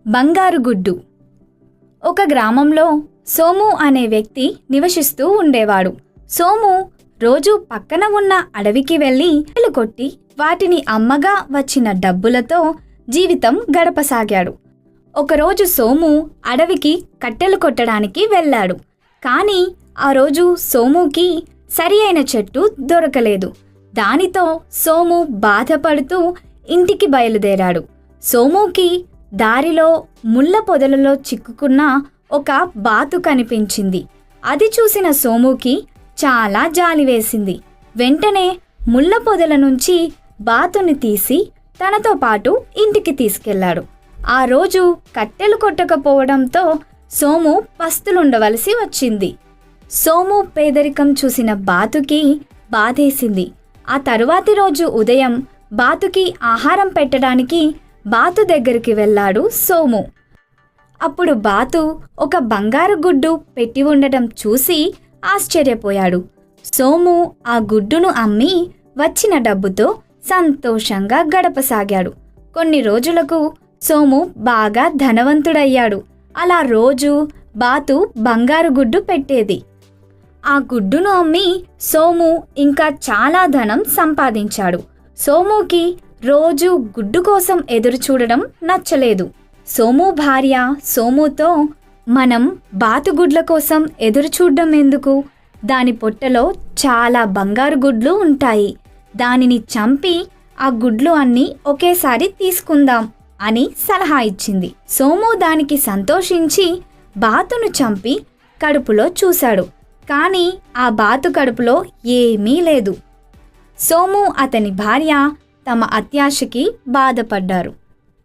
బంగారు గుడ్డు. ఒక గ్రామంలో సోము అనే వ్యక్తి నివసిస్తూ ఉండేవాడు. సోము రోజు పక్కన ఉన్న అడవికి వెళ్ళి కట్టెలు కొట్టి వాటిని అమ్మగా వచ్చిన డబ్బులతో జీవితం గడపసాగాడు. ఒకరోజు సోము అడవికి కట్టెలు కొట్టడానికి వెళ్ళాడు. కానీ ఆ రోజు సోముకి సరి అయిన చెట్టు దొరకలేదు. దానితో సోము బాధపడుతూ ఇంటికి బయలుదేరాడు. సోముకి దారిలో ముళ్ళ పొదలలో చిక్కుకున్న ఒక బాతు కనిపించింది. అది చూసిన సోముకి చాలా జాలి వేసింది. వెంటనే ముళ్ళ పొదల నుంచి బాతుని తీసి తనతో పాటు ఇంటికి తీసుకెళ్లాడు. ఆ రోజు కట్టెలు కొట్టకపోవడంతో సోము పస్తులుండవలసి వచ్చింది. సోము పేదరికం చూసిన బాతుకి బాధేసింది. ఆ తరువాతి రోజు ఉదయం బాతుకి ఆహారం పెట్టడానికి బాతు దగ్గరికి వెళ్ళాడు సోము. అప్పుడు బాతు ఒక బంగారు గుడ్డు పెట్టి ఉండటం చూసి ఆశ్చర్యపోయాడు. సోము ఆ గుడ్డును అమ్మి వచ్చిన డబ్బుతో సంతోషంగా గడపసాగాడు. కొన్ని రోజులకు సోము బాగా ధనవంతుడయ్యాడు. అలా రోజు బాతు బంగారు గుడ్డు పెట్టేది. ఆ గుడ్డును అమ్మి సోము ఇంకా చాలా ధనం సంపాదించాడు. సోముకి రోజు గుడ్డు కోసం ఎదురు చూడడం నచ్చలేదు. సోము భార్య సోముతో, మనం బాతుగుడ్ల కోసం ఎదురు చూడడం ఎందుకు? దాని పొట్టలో చాలా బంగారు గుడ్లు ఉంటాయి. దానిని చంపి ఆ గుడ్లు అన్నీ ఒకేసారి తీసుకుందాం అని సలహా ఇచ్చింది. సోము దానికి సంతోషించి బాతును చంపి కడుపులో చూశాడు. కానీ ఆ బాతు కడుపులో ఏమీ లేదు. సోము అతని భార్య తమ అత్యాశకి బాధపడ్డారు.